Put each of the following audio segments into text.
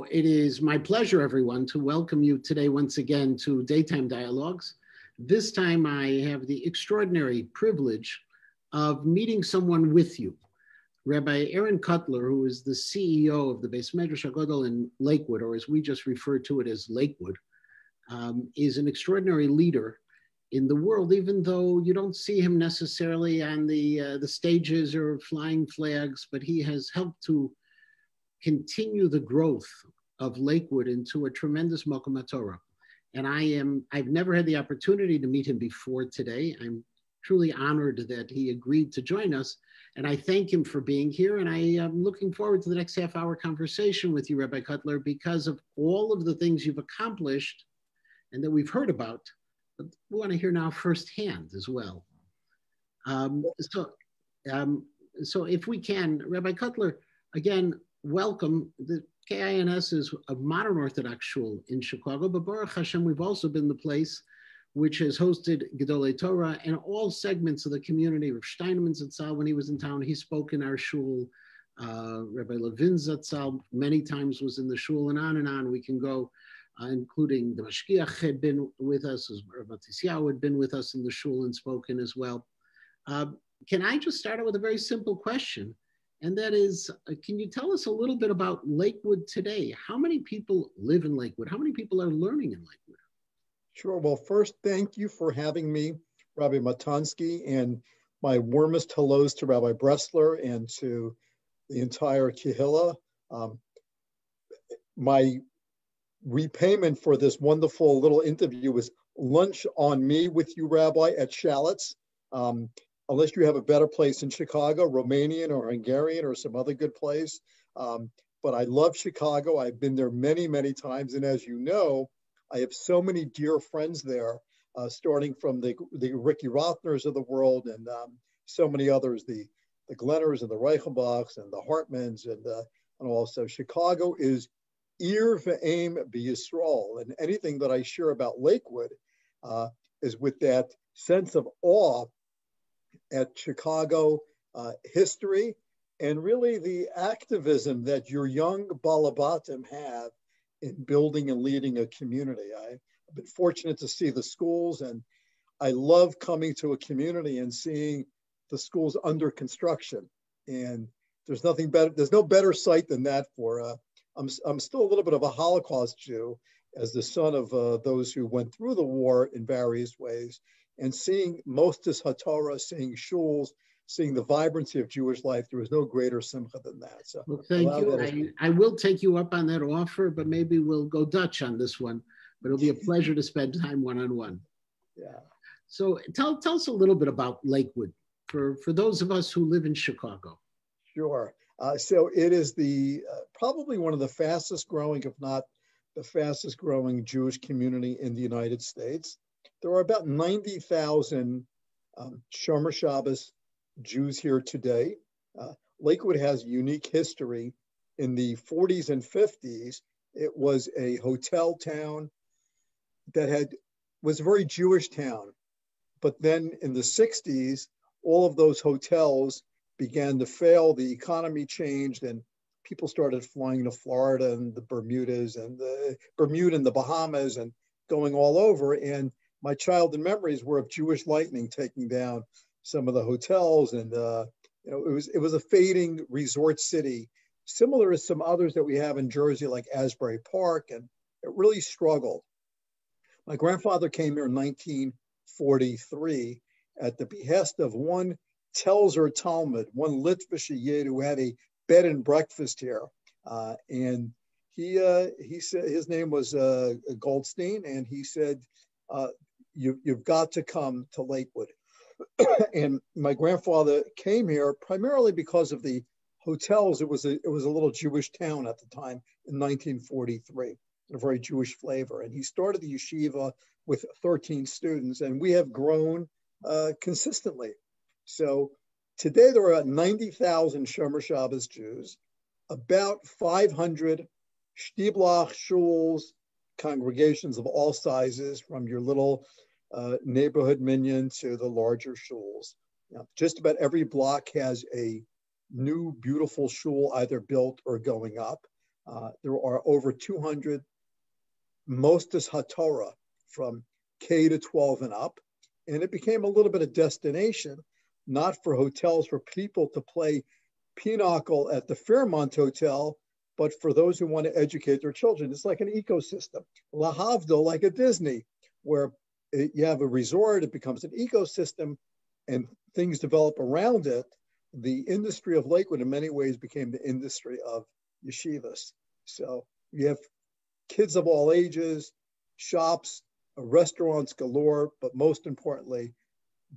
It is my pleasure, everyone, to welcome you today once again to Daytime Dialogues. This time I have the extraordinary privilege of meeting someone with you. Rabbi Aaron Kotler, who is the CEO of the Beis Medrash HaGodol in Lakewood, or as we just refer to it as Lakewood, is an extraordinary leader in the world, even though you don't see him necessarily on the stages or flying flags, but he has helped to continue the growth of Lakewood into a tremendous Makom HaTorah. And I've never had the opportunity to meet him before today. I'm truly honored that he agreed to join us. And I thank him for being here. And I am looking forward to the next half-hour conversation with you, Rabbi Kotler, because of all of the things you've accomplished and that we've heard about. But we want to hear now firsthand as well. So if we can, Rabbi Kotler, again, welcome. The KINS is a modern Orthodox shul in Chicago, but Baruch Hashem, we've also been the place which has hosted Gedolei Torah and all segments of the community. Rav Steinemann Zatzal, when he was in town, he spoke in our shul. Rabbi Levin Zatzal many times was in the shul, and on we can go, including the Mashgiach had been with us, Rabbi Tisyahu had been with us in the shul and spoken as well. Can I just start out with a very simple question? And that is, can you tell us a little bit about Lakewood today? How many people live in Lakewood? How many people are learning in Lakewood? Sure. Well, first, thank you for having me, Rabbi Matansky, and my warmest hellos to Rabbi Bressler and to the entire Kehillah. My repayment for this wonderful little interview was lunch on me with you, Rabbi, at Shalitz. Unless you have a better place in Chicago, Romanian or Hungarian or some other good place. But I love Chicago. I've been there many, many times. And as you know, I have so many dear friends there, starting from the Ricky Rothners of the world and so many others, the Glenners and the Reichenbachs and the Hartmans and also Chicago is Ir ve'em b'Yisrael. And anything that I share about Lakewood is with that sense of awe at Chicago history and really the activism that your young Balabatim have in building and leading a community. I've been fortunate to see the schools, and I love coming to a community and seeing the schools under construction. And there's nothing better, there's no better sight than that for, I'm still a little bit of a Holocaust Jew as the son of those who went through the war in various ways. And seeing Mostes HaTorah, seeing shuls, seeing the vibrancy of Jewish life, there was no greater simcha than that. So, well, thank you. I will take you up on that offer, but maybe we'll go Dutch on this one. But it'll be a pleasure to spend time one-on-one. Yeah. So tell us a little bit about Lakewood for those of us who live in Chicago. Sure. So it is the probably one of the fastest growing, if not the fastest growing Jewish community in the United States. There are about 90,000 Shomer Shabbos Jews here today. Lakewood has unique history. In the 40s and 50s, it was a hotel town that was a very Jewish town. But then in the 60s, all of those hotels began to fail. The economy changed and people started flying to Florida and the Bermudas and the Bahamas and going all over. And my childhood memories were of Jewish lightning taking down some of the hotels, and it was a fading resort city, similar to some others that we have in Jersey, like Asbury Park, and it really struggled. My grandfather came here in 1943 at the behest of one Telzer Talmud, one Litvish Yid who had a bed and breakfast here, and he said his name was Goldstein, and he said, You've got to come to Lakewood. And my grandfather came here primarily because of the hotels. It was a little Jewish town at the time in 1943, a very Jewish flavor. And he started the yeshiva with 13 students, and we have grown consistently. So today there are 90,000 Shomer Shabbos Jews, about 500 Shtiblach shuls, congregations of all sizes, from your little neighborhood minyan to the larger shuls. Just about every block has a new beautiful shul either built or going up. There are over 200 Mostas HaTorah from K to 12 and up. And it became a little bit of destination, not for hotels for people to play pinochle at the Fairmont Hotel, but for those who want to educate their children. It's like an ecosystem. La Havdil, like a Disney, where you have a resort, it becomes an ecosystem, and things develop around it. The industry of Lakewood in many ways became the industry of yeshivas. So you have kids of all ages, shops, restaurants galore, but most importantly,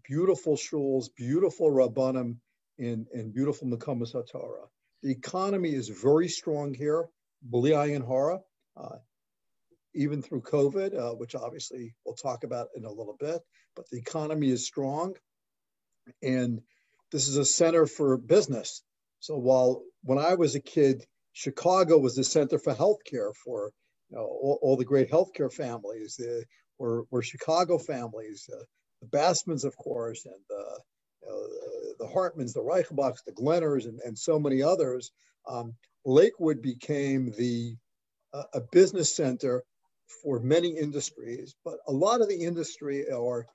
beautiful shuls, beautiful rabbanim, and beautiful Mekamas HaTorah. The economy is very strong here, b'li ayin hara, even through COVID, which obviously we'll talk about in a little bit, but the economy is strong. And this is a center for business. So when I was a kid, Chicago was the center for healthcare for all the great healthcare families. Were Chicago families, the Bassmans, of course, and the Hartmans, the Reichenbachs, the Glenners, and so many others. Lakewood became a business center for many industries, but a lot of the industry are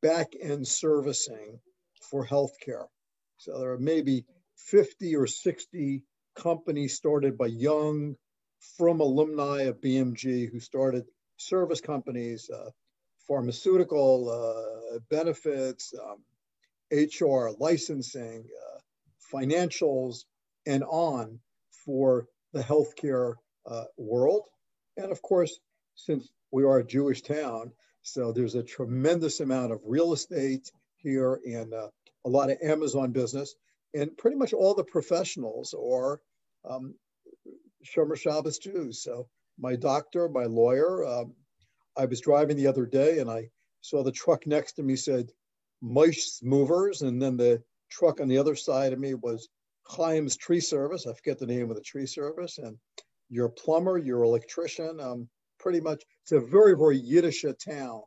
back-end servicing for healthcare. So there are maybe 50 or 60 companies started by young, from alumni of BMG who started service companies, pharmaceutical, benefits, HR, licensing, financials, and on for the healthcare world. And of course, since we are a Jewish town, so there's a tremendous amount of real estate here and a lot of Amazon business. And pretty much all the professionals are Shomer Shabbos Jews. So my doctor, my lawyer, I was driving the other day and I saw the truck next to me said Moish's Movers, and then the truck on the other side of me was Chaim's Tree Service. I forget the name of the tree service. And you're a plumber, you're an electrician. Pretty much, it's a very, very Yiddish town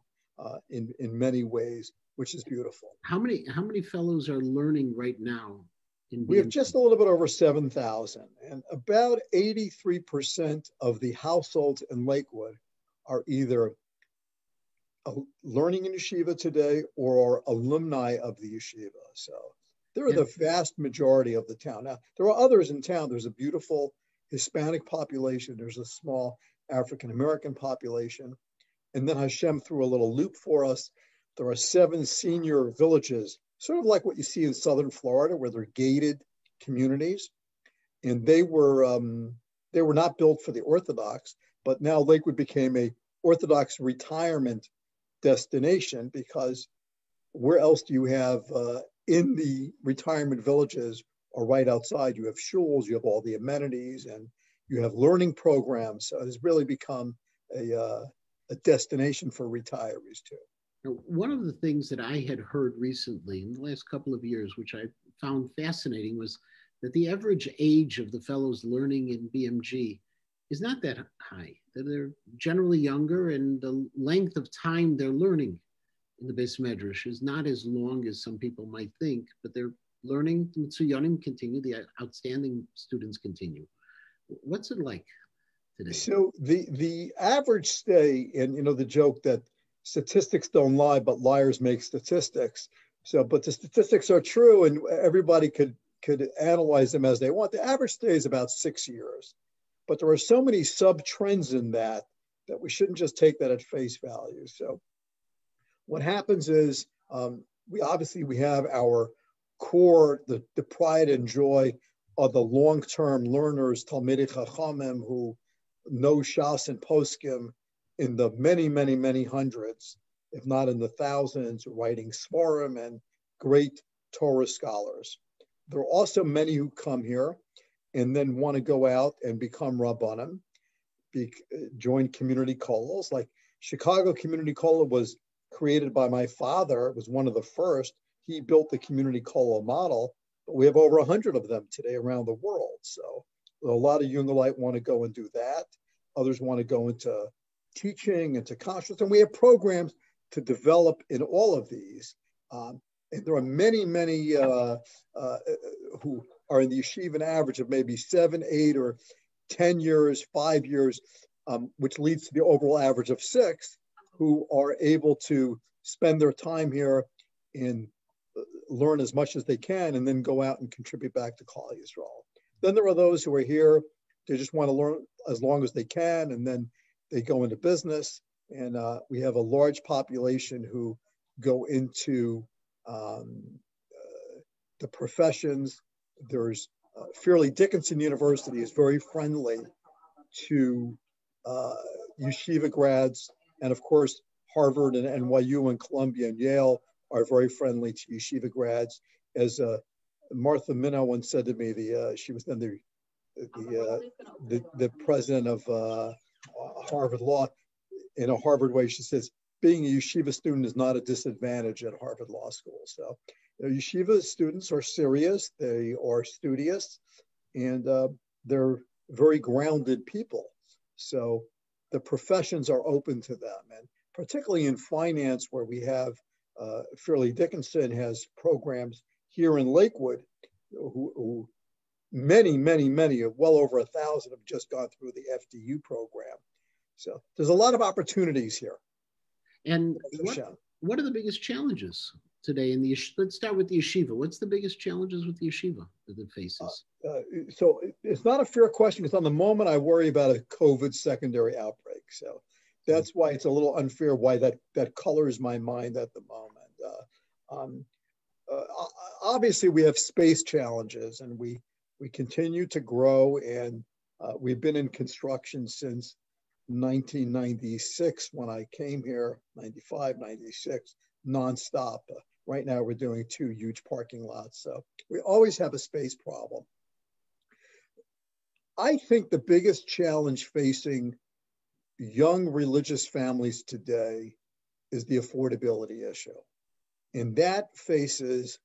in many ways, which is beautiful. How many fellows are learning right now? We have just a little bit over 7,000, and about 83% of the households in Lakewood are either learning in yeshiva today or are alumni of the yeshiva. So they're the vast majority of the town. Now, there are others in town. There's a beautiful Hispanic population. There's a small African-American population. And then Hashem threw a little loop for us. There are 7 senior villages, sort of like what you see in southern Florida, where they're gated communities. And they were not built for the Orthodox, but now Lakewood became a Orthodox retirement destination, because where else do you have in the retirement villages or right outside? You have shuls, you have all the amenities, and you have learning programs. So it has really become a destination for retirees too. Now, one of the things that I had heard recently in the last couple of years, which I found fascinating, was that the average age of the fellows learning in BMG is not that high. That they're generally younger, and the length of time they're learning in the Beis Medrash is not as long as some people might think, but they're learning. The Mitsuyanim continue, the outstanding students continue. What's it like today? So the average stay, and the joke that statistics don't lie, but liars make statistics. So, but the statistics are true, and everybody could analyze them as they want. The average stay is about 6 years, but there are so many sub-trends in that we shouldn't just take that at face value. So what happens is we have our core, the pride and joy of the long-term learners, Talmidei Chachamim, who know Shas and Poskim in the many, many, many hundreds, if not in the thousands, writing Svarim and great Torah scholars. There are also many who come here and then want to go out and become Rabbanim, join community kollels. Like Chicago Community Kollel was created by my father. It was one of the first. He built the community kollel model, but we have over 100 of them today around the world. So a lot of Jungelite want to go and do that. Others want to go into teaching, into conscious, and we have programs to develop in all of these. And there are many, many who are in the yeshiva an average of maybe 7, 8, or 10 years, 5 years, which leads to the overall average of 6, who are able to spend their time here and learn as much as they can and then go out and contribute back to Klal Yisrael. Then there are those who are here, they just want to learn as long as they can, and then they go into business. And we have a large population who go into the professions. There's Fairleigh Dickinson University is very friendly to yeshiva grads, and of course Harvard and NYU and Columbia and Yale are very friendly to yeshiva grads. As Martha Minow once said to me, she was then the president of Harvard Law. In a Harvard way, she says, being a yeshiva student is not a disadvantage at Harvard Law School. So, yeshiva students are serious, they are studious, and they're very grounded people. So the professions are open to them. And particularly in finance, where we have Fairleigh Dickinson has programs here in Lakewood, who many, well over 1,000 have just gone through the FDU program. So there's a lot of opportunities here. And what are the biggest challenges today in the let's start with the yeshiva. What's the biggest challenges with the yeshiva that it faces? So it's not a fair question, because on the moment I worry about a COVID secondary outbreak. So that's why it's a little unfair why that colors my mind at the moment. Obviously we have space challenges, and we continue to grow, and we've been in construction since 1996 when I came here, 95, 96, nonstop. Right now we're doing 2 huge parking lots. So we always have a space problem. I think the biggest challenge facing young religious families today is the affordability issue. And that faces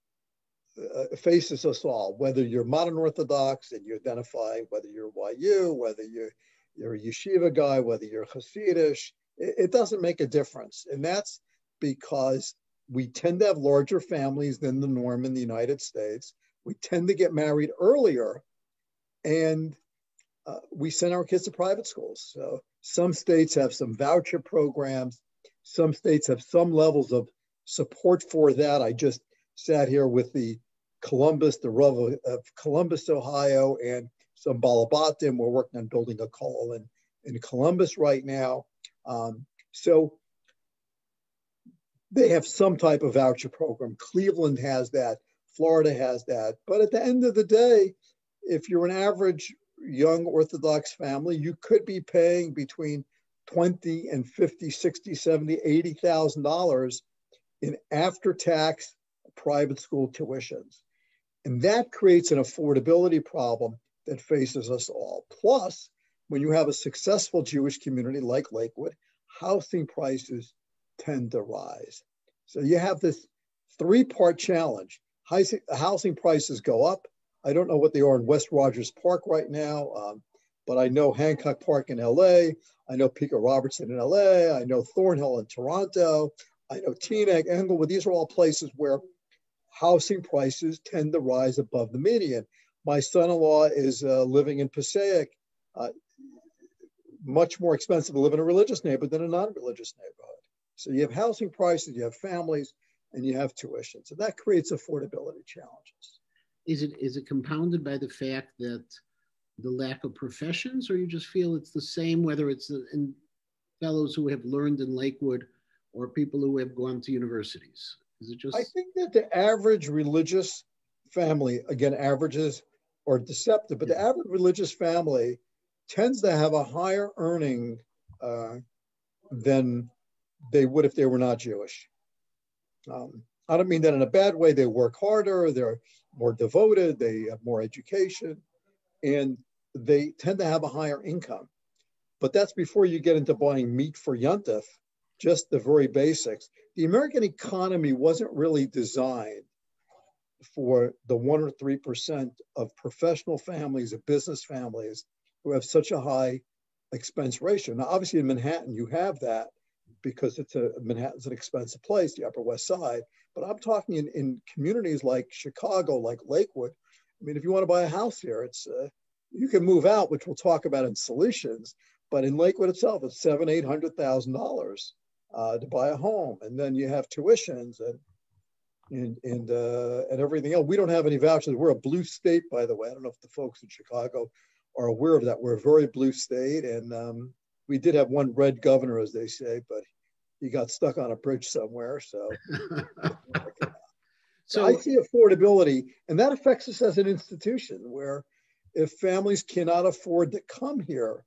us all, whether you're modern Orthodox and you identify, whether you're YU, whether you're a yeshiva guy, whether you're Hasidish, it doesn't make a difference. And that's because we tend to have larger families than the norm in the United States. We tend to get married earlier, and we send our kids to private schools. So some states have some voucher programs. Some states have some levels of support for that. I just sat here with the Rav of Columbus, Ohio, and some Balabatim. We're working on building a kollel in Columbus right now. So they have some type of voucher program. Cleveland has that. Florida has that. But at the end of the day, if you're an average young Orthodox family, you could be paying between $20 and $50, $60, $70, $80,000 in after-tax private school tuitions. And that creates an affordability problem that faces us all. Plus, when you have a successful Jewish community like Lakewood, housing prices tend to rise. So you have this 3-part challenge. Housing prices go up. I don't know what they are in West Rogers Park right now, but I know Hancock Park in LA. I know Pico Robertson in LA. I know Thornhill in Toronto. I know Teaneck, Englewood. These are all places where housing prices tend to rise above the median. My son-in-law is living in Passaic. Much more expensive to live in a religious neighborhood than a non-religious neighborhood. So you have housing prices, you have families, and you have tuition. So that creates affordability challenges. Is it compounded by the fact that the lack of professions, or you just feel it's the same, whether it's in fellows who have learned in Lakewood or people who have gone to universities? Is it just? I think that the average religious family, again, averages are deceptive, but the average religious family tends to have a higher earning than they would if they were not Jewish. I don't mean that in a bad way. They work harder, they're more devoted, they have more education, and they tend to have a higher income. But that's before you get into buying meat for Yontif, just the very basics. The American economy wasn't really designed for the 1 or 3% of professional families, of business families, who have such a high expense ratio. Now, obviously in Manhattan, you have that because Manhattan's an expensive place, the Upper West Side. But I'm talking in communities like Chicago, like Lakewood. I mean, if you want to buy a house here, it's you can move out, which we'll talk about in solutions, but in Lakewood itself, it's $700,000-800,000 to buy a home, and then you have tuitions and everything else. We don't have any vouchers. We're a blue state, by the way. I don't know if the folks in Chicago are aware of that. We're a very blue state, and we did have one red governor, as they say, but he got stuck on a bridge somewhere. So, so I see affordability, and that affects us as an institution, where if families cannot afford to come here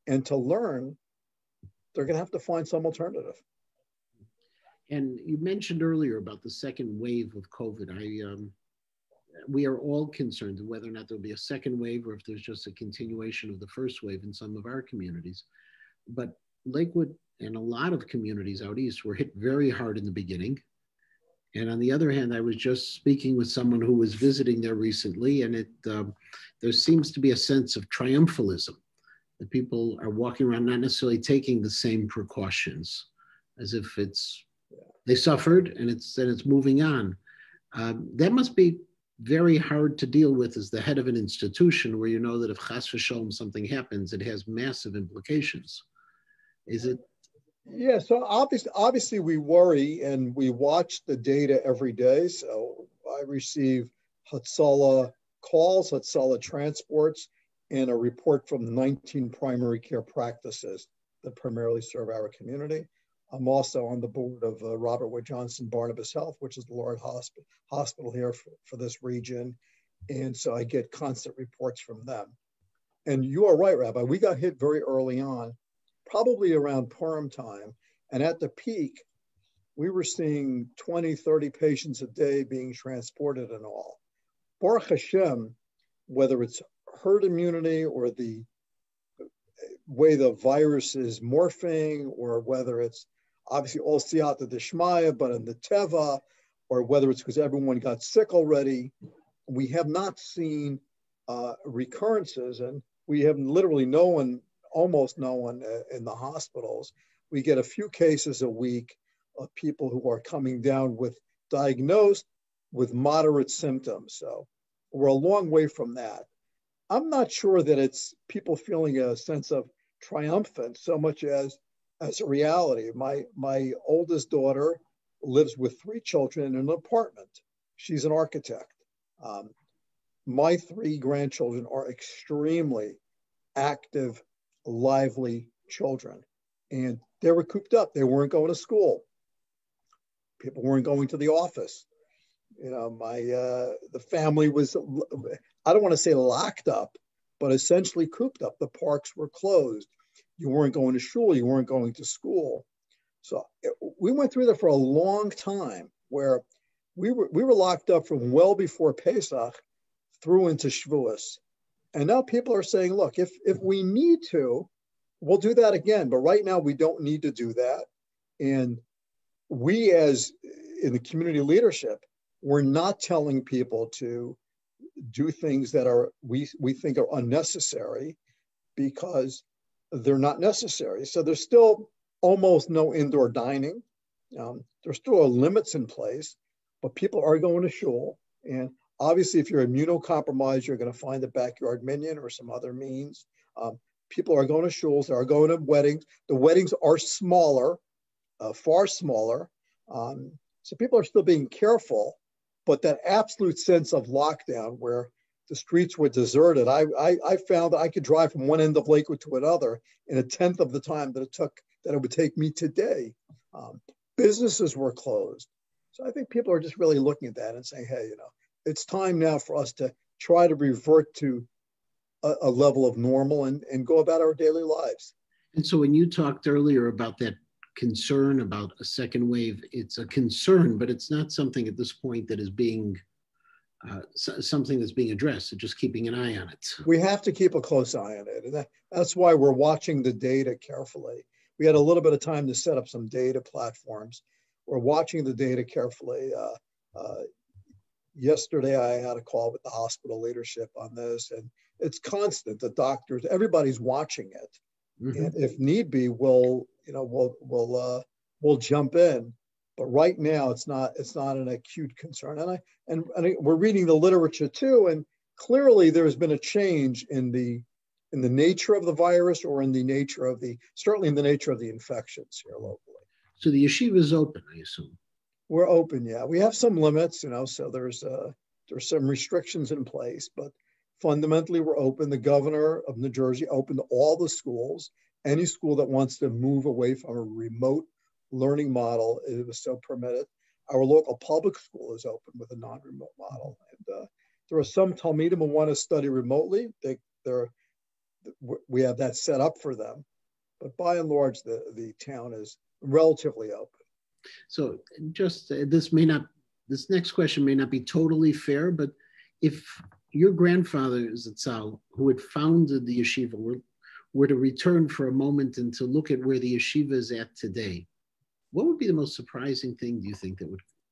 and to learn, they're going to have to find some alternative. And you mentioned earlier about the second wave of COVID. We are all concerned whether or not there'll be a second wave or if there's just a continuation of the first wave in some of our communities. But Lakewood and a lot of communities out east were hit very hard in the beginning. And on the other hand, I was just speaking with someone who was visiting there recently, and there seems to be a sense of triumphalism, that people are walking around not necessarily taking the same precautions, as if they suffered and it's moving on. That must be very hard to deal with as the head of an institution, where you know that if chas v'sholom something happens, it has massive implications. Is it? Yeah, so obviously we worry and we watch the data every day. So I receive Hatzalah calls, Hatzalah transports, and a report from the 19 primary care practices that primarily serve our community. I'm also on the board of Robert Wood Johnson Barnabas Health, which is the large hospital here for this region. And so I get constant reports from them. And you are right, Rabbi, we got hit very early on, probably around Purim time. And at the peak, we were seeing 20, 30 patients a day being transported and all. Baruch Hashem, whether it's herd immunity or the way the virus is morphing, or whether it's obviously all siyata d'shmaya, but in the teva, or whether it's because everyone got sick already, we have not seen recurrences, and we have literally almost no one in the hospitals. We get a few cases a week of people who are coming down diagnosed with moderate symptoms. So we're a long way from that. I'm not sure that it's people feeling a sense of triumphant so much as a reality. My oldest daughter lives with 3 children in an apartment. She's an architect. My 3 grandchildren are extremely active, lively children, and they were cooped up. They weren't going to school. People weren't going to the office. You know, the family was, I don't want to say locked up, but essentially cooped up. The parks were closed. You weren't going to shul. You weren't going to school. So we went through that for a long time, where we were locked up from well before Pesach through into Shavuos. And now people are saying, look, if we need to, we'll do that again. But right now we don't need to do that. And we, as in the community leadership, we're not telling people to do things that we think are unnecessary, because they're not necessary. So there's still almost no indoor dining. There's still limits in place, but people are going to shul. And obviously, if you're immunocompromised, you're going to find a backyard minyan or some other means. People are going to shuls. They are going to weddings. The weddings are smaller, far smaller. So people are still being careful. But that absolute sense of lockdown, where the streets were deserted, I found that I could drive from one end of Lakewood to another in 1/10 of the time that it would take me today. Businesses were closed. So I think people are just really looking at that and saying, hey, it's time now for us to try to revert to a level of normal and go about our daily lives. And so when you talked earlier about that concern about a second wave, it's a concern, but it's not something at this point that is being something that's being addressed. So just keeping an eye on it. We have to keep a close eye on it. And that's why we're watching the data carefully. We had a little bit of time to set up some data platforms. We're watching the data carefully. Yesterday, I had a call with the hospital leadership on this, and it's constant. The doctors, everybody's watching it. Mm-hmm. And if need be, we'll jump in. But right now, it's not an acute concern. And we're reading the literature too, and clearly there's been a change in the nature of the virus, or in the nature of certainly in the nature of the infections here locally. So the yeshiva is open, I assume. We're open, yeah. We have some limits, so there's some restrictions in place, but fundamentally we're open. The governor of New Jersey opened all the schools. Any school that wants to move away from a remote learning model, it was so permitted. Our local public school is open with a non-remote model. And there are some Talmidim who want to study remotely. We have that set up for them. But by and large, the town is relatively open. So just this next question may not be totally fair, but if your grandfather, Zatzal, who had founded the yeshiva, were to return for a moment and to look at where the yeshiva is at today, what would be the most surprising thing, do you think,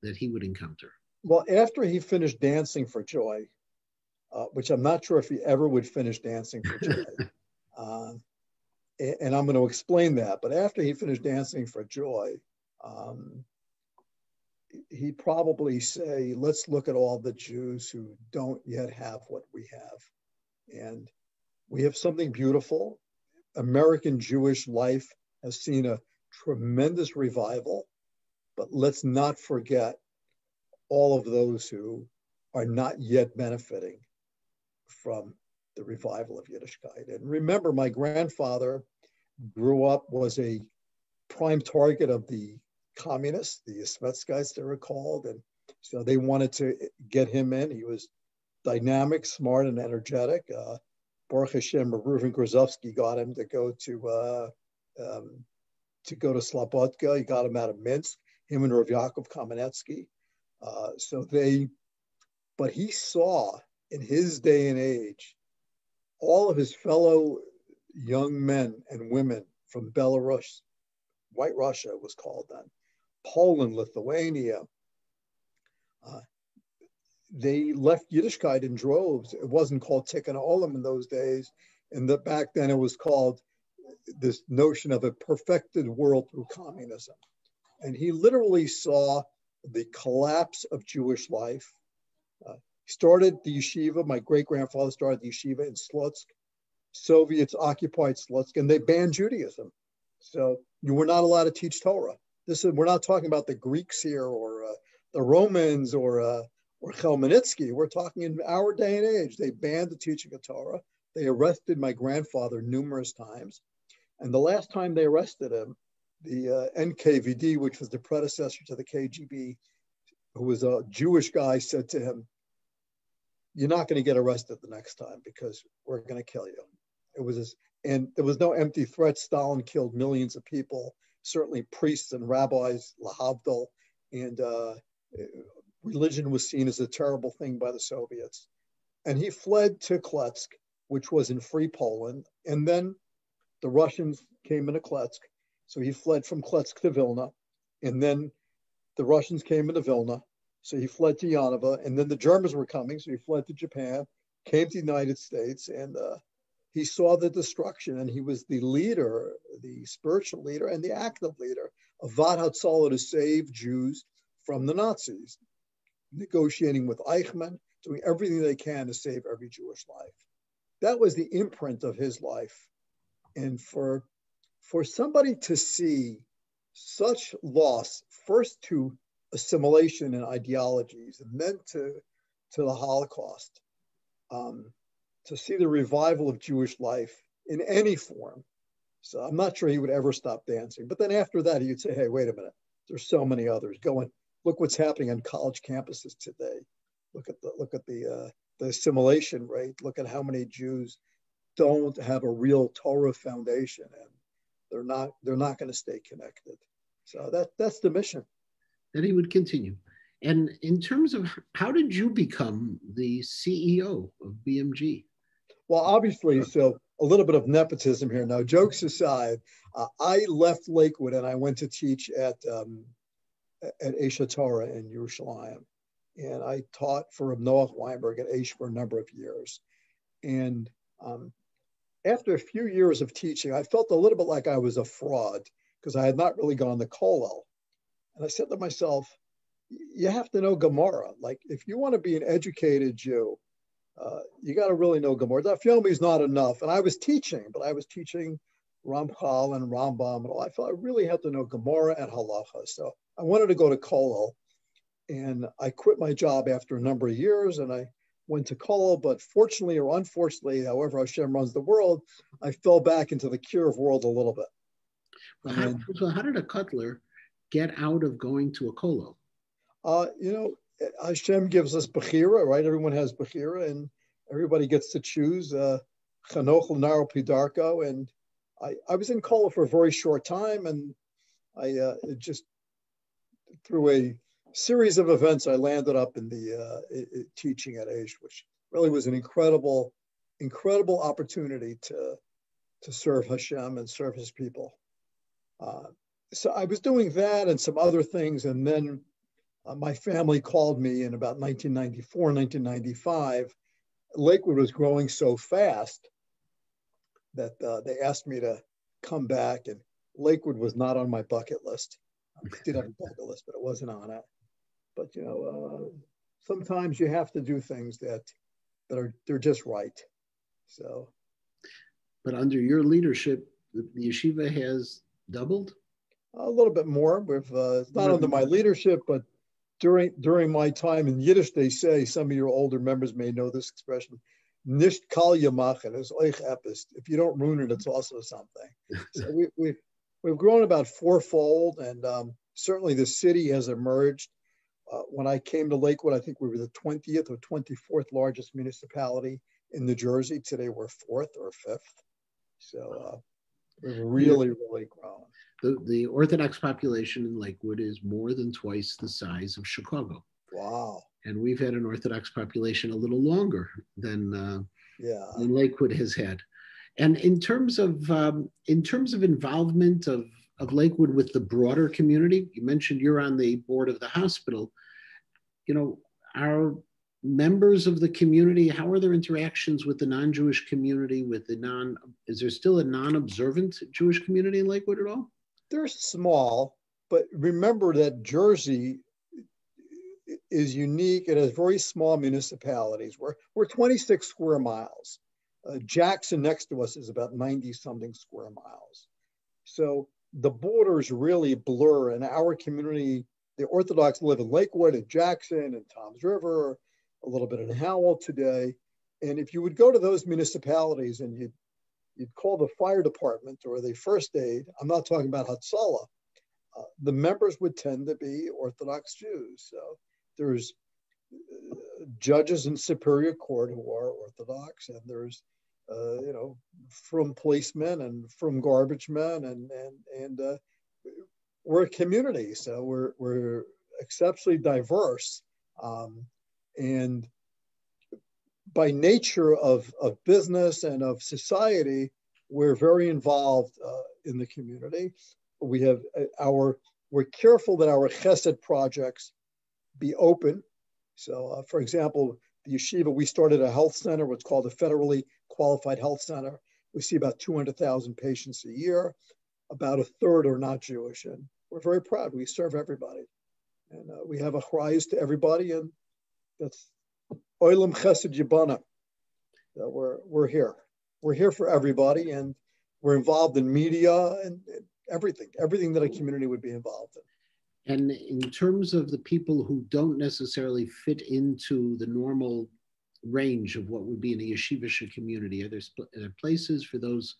that he would encounter? Well, after he finished dancing for joy, which I'm not sure if he ever would finish dancing for joy, and I'm going to explain that, but after he finished dancing for joy, he'd probably say, let's look at all the Jews who don't yet have what we have. And we have something beautiful. American Jewish life has seen a tremendous revival, but let's not forget all of those who are not yet benefiting from the revival of Yiddishkeit. And remember, my grandfather was a prime target of the communists, the Svetskites, they were called. And so they wanted to get him in. He was dynamic, smart, and energetic. Baruch Hashem, Reuven Grozovsky got him to go to Slobodka. He got him out of Minsk, him and Rav Yaakov Kamenetsky. But he saw in his day and age, all of his fellow young men and women from Belarus, White Russia was called then, Poland, Lithuania, they left Yiddishkeit in droves. It wasn't called Tikkun Olam in those days. And back then it was called this notion of a perfected world through communism. And he literally saw the collapse of Jewish life. Started the yeshiva, my great-grandfather started the yeshiva in Slutsk. Soviets occupied Slutsk and they banned Judaism. So you were not allowed to teach Torah. We're not talking about the Greeks here or the Romans or Chmelnytsky. We're talking in our day and age. They banned the teaching of Torah. They arrested my grandfather numerous times. And the last time they arrested him, the NKVD, which was the predecessor to the KGB, who was a Jewish guy, said to him, "You're not going to get arrested the next time because we're going to kill you." And there was no empty threat. Stalin killed millions of people, certainly priests and rabbis, lahavdil, and religion was seen as a terrible thing by the Soviets. And he fled to Kletsk, which was in Free Poland. And then the Russians came into Kletsk. So he fled from Kletsk to Vilna. And then the Russians came into Vilna. So he fled to Yanova. And then the Germans were coming. So he fled to Japan, came to the United States, and he saw the destruction. And he was the leader, the spiritual leader, and the active leader of Vad Hatzalah to save Jews from the Nazis, negotiating with Eichmann, doing everything they can to save every Jewish life. That was the imprint of his life. And for somebody to see such loss, first to assimilation and ideologies, and then to the Holocaust, to see the revival of Jewish life in any form. So I'm not sure he would ever stop dancing. But then after that, he would say, hey, wait a minute, there's so many others. Go and look what's happening on college campuses today. Look at the assimilation rate. Look at how many Jews don't have a real Torah foundation, and they're not going to stay connected. So that's the mission. That he would continue. And in terms of how did you become the CEO of BMG? Well, obviously, so a little bit of nepotism here. Now, jokes aside, I left Lakewood and I went to teach at Esha Torah in Yerushalayim. And I taught for Noah Weinberg at Aish for a number of years. And after a few years of teaching, I felt a little bit like I was a fraud because I had not really gone to Kollel. And I said to myself, you have to know Gemara. Like, if you want to be an educated Jew, you got to really know Gemara. That family is not enough. And I was teaching, but I was teaching Ramchal and Rambam and all. I felt I really had to know Gemara and Halacha. So I wanted to go to Kollel, and I quit my job after a number of years, and I went to Kollel. But fortunately or unfortunately, however Hashem runs the world, I fell back into the Kiruv world a little bit. Well, how did a Kotler get out of going to a Kollel? Hashem gives us Bechira, right? Everyone has Bechira, and everybody gets to choose Chanoch L'Naro Pidarko. And I was in Kollel for a very short time, and I just through a series of events, I landed up in the teaching at Aish, which really was an incredible opportunity to serve Hashem and serve His people. So I was doing that and some other things, and then my family called me in about 1994, 1995. Lakewood was growing so fast that they asked me to come back, and Lakewood was not on my bucket list. I did have a bucket list, but it wasn't on it. But sometimes you have to do things they're just right. So, but under your leadership, the yeshiva has doubled. A little bit more. With not under my leadership, but during my time in Yiddish, they say, some of your older members may know this expression, "Nicht kal yamachen is oich epis." If you don't ruin it, it's also something. So we've grown about fourfold, and certainly the city has emerged. When I came to Lakewood, I think we were the 20th or 24th largest municipality in New Jersey. Today we're 4th or 5th. So we've really grown. The Orthodox population in Lakewood is more than twice the size of Chicago. Wow. And we've had an Orthodox population a little longer than Lakewood has had. And in terms of involvement of Lakewood with the broader community, you mentioned you're on the board of the hospital. Are members of the community, how are their interactions with the non-Jewish community, is there still a non-observant Jewish community in Lakewood at all? They're small, but remember that Jersey is unique. It has very small municipalities. We're 26 square miles. Jackson next to us is about 90-something square miles. So the borders really blur. In our community, the Orthodox live in Lakewood and Jackson and Toms River, a little bit in Howell today. And if you would go to those municipalities and you'd call the fire department or the first aid, I'm not talking about Hatzalah, the members would tend to be Orthodox Jews. So there's judges in Superior Court who are Orthodox, and there's from policemen and from garbage men, and we're a community, so we're exceptionally diverse, and by nature of business and of society, we're very involved in the community. We have we're careful that our chesed projects be open. So, for example, the yeshiva, we started a health center, what's called a federally qualified health center. We see about 200,000 patients a year. About a third are not Jewish, and we're very proud. We serve everybody, and we have a chrayas to everybody, and that's Olam Chesed Yibana. We're here. We're here for everybody, and we're involved in media and everything that a community would be involved in. And in terms of the people who don't necessarily fit into the normal range of what would be in a yeshivish community, are there places for those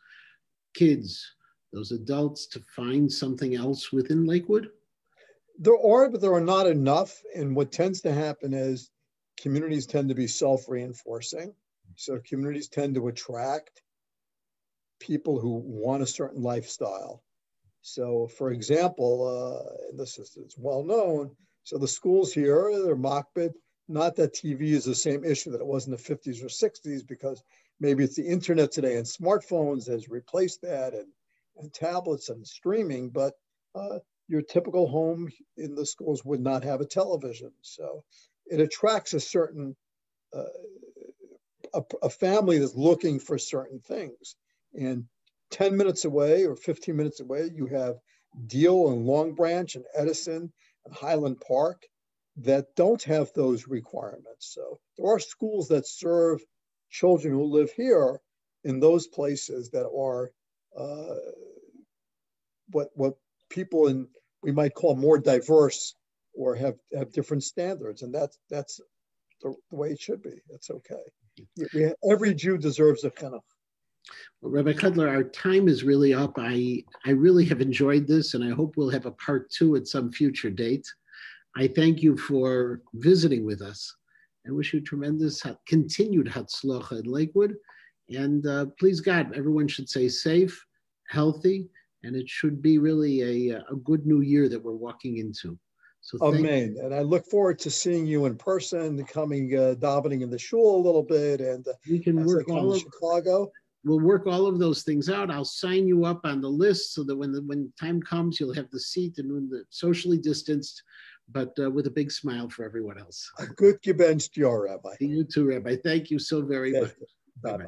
kids, those adults, to find something else within Lakewood? There are, but there are not enough. And what tends to happen is communities tend to be self-reinforcing. So communities tend to attract people who want a certain lifestyle. So, for example, this is well known. So the schools here, they're makbid. Not that TV is the same issue that it was in the 50s or 60s, because maybe it's the internet today and smartphones has replaced that, and tablets and streaming. But your typical home in the schools would not have a television. So it attracts a certain a family that's looking for certain things. And 10 minutes away or 15 minutes away, you have Deal and Long Branch and Edison and Highland Park. that don't have those requirements. So there are schools that serve children who live here in those places that are what people we might call more diverse or have different standards, and that's the way it should be. It's okay. Every Jew deserves a chinuch. Well, Rabbi Kotler, our time is really up. I really have enjoyed this, and I hope we'll have a part 2 at some future date. I thank you for visiting with us and wish you tremendous continued hatzlacha in Lakewood. And please God, everyone should stay safe, healthy, and it should be really a good new year that we're walking into. So amen. And I look forward to seeing you in person, coming davening in the shul a little bit, and we can work all of Chicago. We'll work all of those things out. I'll sign you up on the list so that when time comes, you'll have the seat and when the socially distanced, but with a big smile for everyone else. A good gebenst, Rabbi. You too, Rabbi. Thank you so very much. Bye-bye.